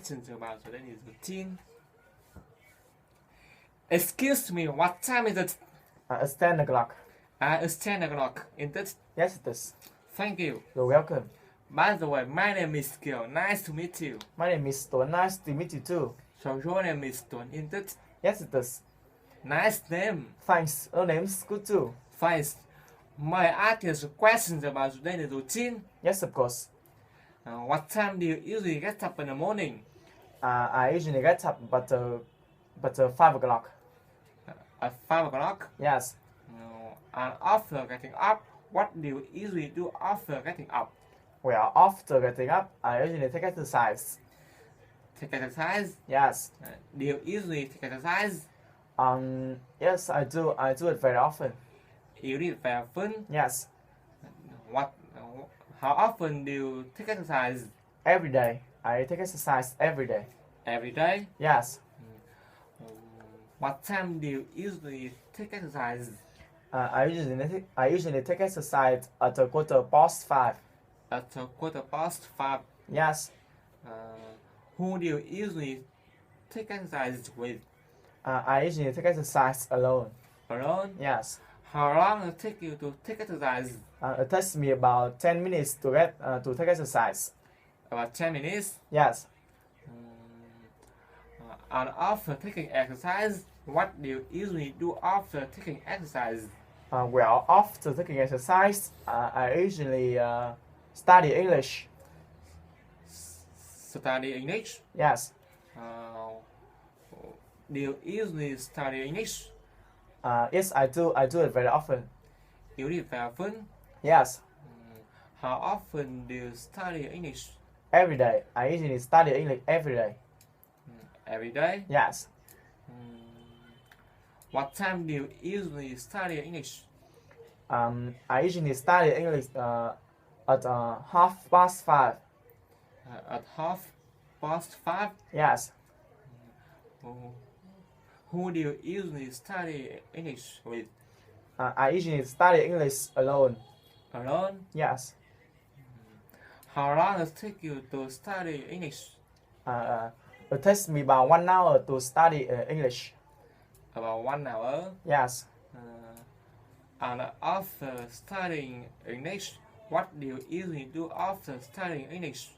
questions about the daily routine. Excuse me, what time is it? It's 10 o'clock. It's 10 o'clock. Is it? Yes, it is. Thank you. You're welcome. By the way, my name is Kiều. Nice to meet you. My name is Tuấn. Nice to meet you too. So your name is Tuấn, isn't it? Yes, it is. Nice name. Thanks. Your name's good too. Thanks. May I ask you some questions about the daily routine? Yes, of course. What time do you usually get up in the morning? I usually get up but 5 o'clock. At 5 o'clock? Yes. And after getting up, what do you usually do after getting up? Well, after getting up, I usually take exercise. Take exercise? Yes. Do you usually take exercise? Yes, I do. I do it very often. You do it very often? Yes. How often do you take exercise? Every day. I take exercise every day. Every day? Yes. What time do you usually take exercise? I usually take exercise at a 5:15. At 5:15. Yes. Who do you usually take exercise with? I usually take exercise alone. Alone? Yes. How long does it take you to take exercise? It takes me about 10 minutes to take exercise. About 10 minutes? Yes. And after taking exercise, what do you usually do after taking exercise? Well, after taking exercise, I usually study English. Study English? Yes. Do you usually study English? Yes, I do. I do it very often. You do it very often? Yes. How often do you study English? Every day. I usually study English every day. Every day? Yes. What time do you usually study English? I usually study English at 5:30. At 5:30? Yes. Who do you usually study English with? I usually study English alone. Alone? Yes. How long does it take you to study English? It takes me about 1 hour to study English. About 1 hour? Yes. And after studying English, what do you usually do after studying English?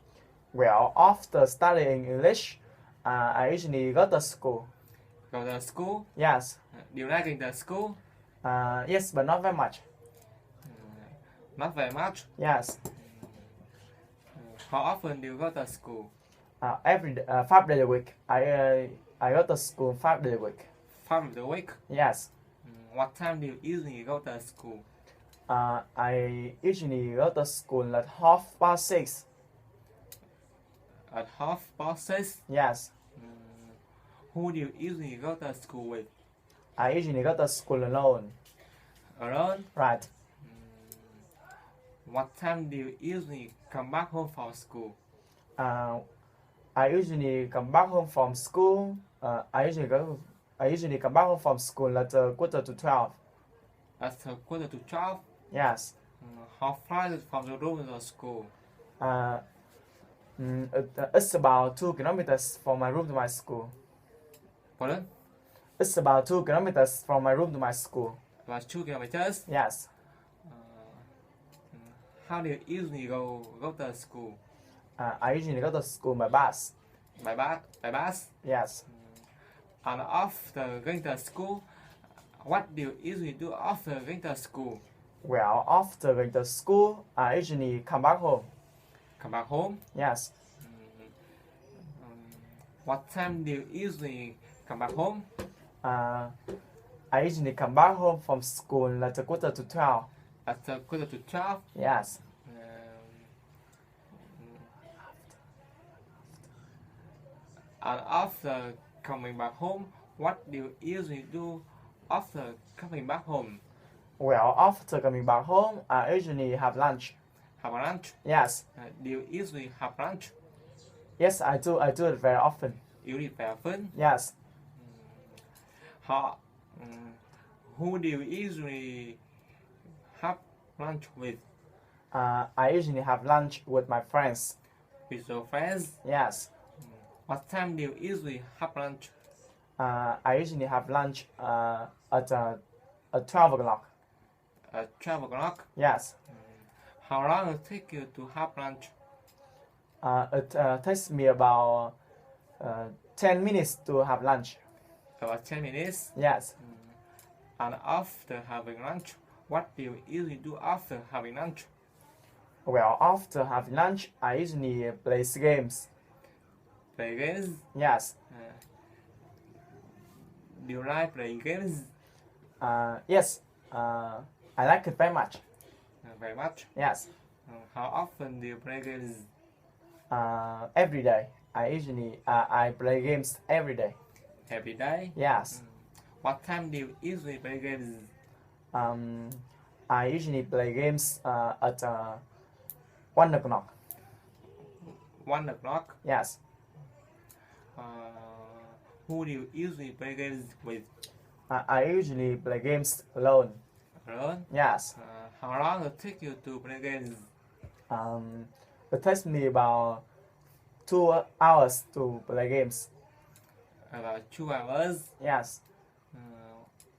Well, after studying English, I usually go to school. Go to school? Yes. Do you like going to school? Yes, but not very much. Not very much? Yes. How often do you go to school? 5 days a week. I go to school 5 days a week. 5 days a week? Yes. What time do you usually go to school? I usually go to school at 6:30. At 6:30? Yes. Who do you usually go to school with? I usually go to school alone. Alone? Right. What time do you usually come back home from school? I usually come back home from school. I usually come back home from school at 11:45. At 11:45? Yes. How far is it from the room to the school? It's about 2 kilometers from my room to my school. Pardon? It's about 2 kilometers from my room to my school. About 2 kilometers? Yes. How do you usually go to school? I usually go to school by bus. By bus? Yes. And after going to school, what do you usually do after going to school? Well, after going to school, I usually come back home. Come back home? Yes. What time do you usually come back home? I usually come back home from school at 11:45. At 11:45? Yes. And after coming back home, what do you usually do after coming back home? Well, after coming back home, I usually have lunch. Have a lunch? Yes. Do you usually have lunch? Yes, I do. I do it very often. You eat very often? Yes. Who do you usually have lunch with? I usually have lunch with my friends. With your friends? Yes. What time do you usually have lunch? I usually have lunch at 12 o'clock. At 12 o'clock. Yes. How long it take you to have lunch? It takes me about 10 minutes to have lunch. About 10 minutes. Yes. And after having lunch, what do you usually do after having lunch? Well, after having lunch, I usually play games. Play games? Yes. Do you like playing games? Yes. I like it very much. Very much. Yes. How often do you play games? Every day. I play games every day. Every day? Yes. What time do you usually play games? I usually play games at 1 o'clock. 1 o'clock? Yes. Who do you usually play games with? I usually play games alone. Alone? Yes. How long it take you to play games? It takes me about 2 hours to play games. About 2 hours? Yes.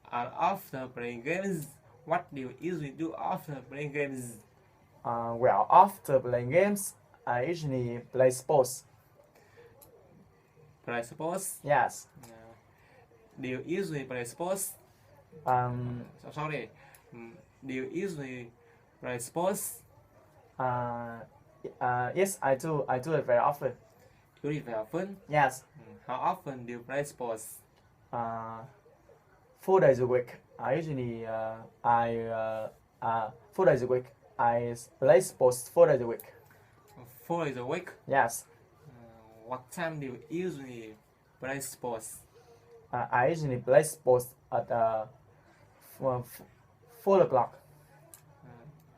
And after playing games, what do you usually do after playing games? Well, after playing games, I usually play sports. Play sports? Yes. Do you usually play sports? Sorry. Do you usually play sports? Yes, I do. I do it very often. You do it very often? Yes. How often do you play sports? 4 days a week. I usually 4 days a week. I play sports 4 days a week. 4 days a week? Yes. What time do you usually play sports? I usually play sports at 4 o'clock.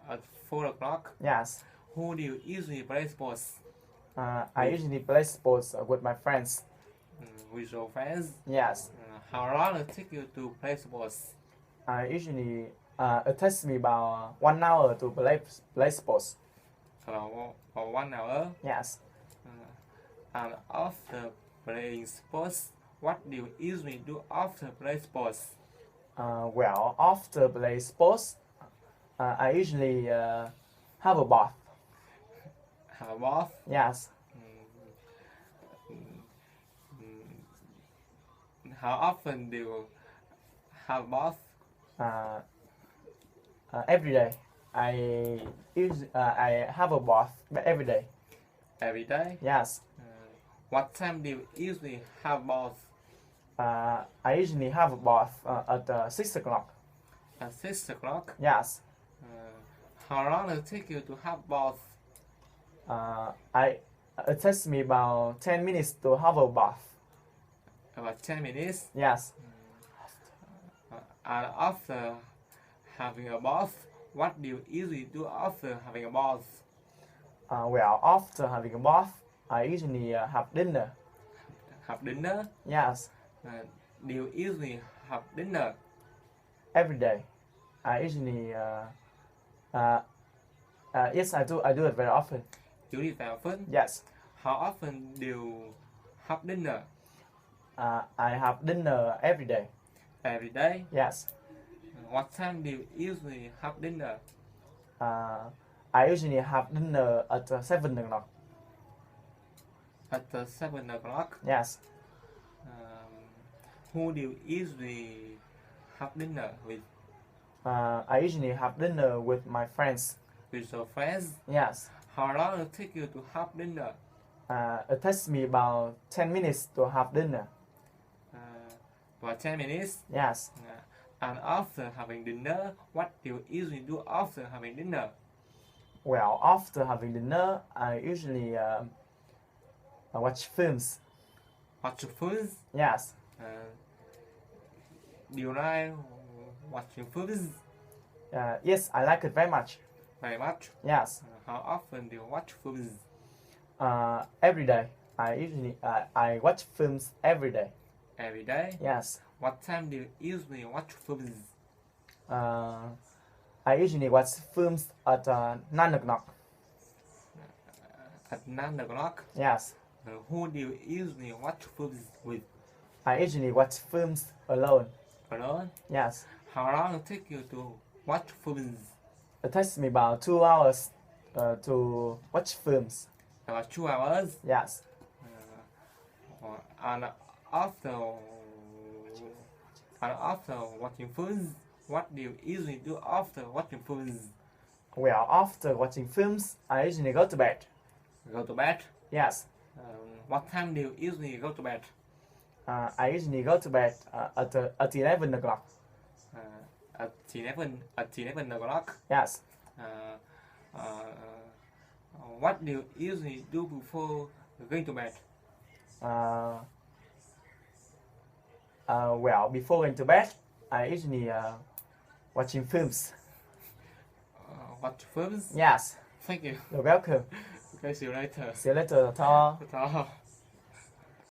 At 4 o'clock? Yes. Who do you usually play sports? I usually play sports with my friends. With your friends? Yes. How long it take you to play sports? I usually it takes me about 1 hour to play sports. For 1 hour? Yes. And after playing sports, what do you usually do after play sports? Well, after play sports, I usually have a bath. Have a bath? Yes. How often do you have a bath? Every day. I have a bath every day. Every day? Yes. What time do you usually have bath? I usually have a bath at 6 o'clock. At 6 o'clock? Yes. How long does it take you to have bath? It takes me about 10 minutes to have a bath. About 10 minutes? Yes. And after having a bath, what do you usually do after having a bath? Well, after having a bath, I usually have dinner. Have dinner? Yes. Do you usually have dinner? Every day. I usually yes, I do. I do it very often. You do it very often? Yes. How often do you have dinner? I have dinner every day. Every day? Yes. What time do you usually have dinner? I usually have dinner at 7 o'clock. At 7 o'clock? Yes. Who do you usually have dinner with? I usually have dinner with my friends. With your friends? Yes. How long does it take you to have dinner? It takes me about 10 minutes to have dinner. About 10 minutes? Yes. And after having dinner, what do you usually do after having dinner? Well, after having dinner, I usually watch films. Watch films? Yes. Do you like watching films? Yes, I like it very much. Very much? Yes. How often do you watch films? Every day. I watch films every day. Every day? Yes. What time do you usually watch films? I usually watch films at 9 o'clock. At 9 o'clock? Yes. Who do you usually watch films with? I usually watch films alone. Alone? Yes. How long it take you to watch films? It takes me about 2 hours to watch films. About 2 hours. Yes. And after watching films, what do you usually do after watching films? Well, after watching films, I usually go to bed. Go to bed? Yes. What time do you usually go to bed? I usually go to bed at 11 o'clock. At 11 o'clock? Yes. What do you usually do before going to bed? Well, before going to bed, I usually watching films. Watch films? Yes. Thank you. You're welcome. Okay, see you later. See you later, Thor. Ta.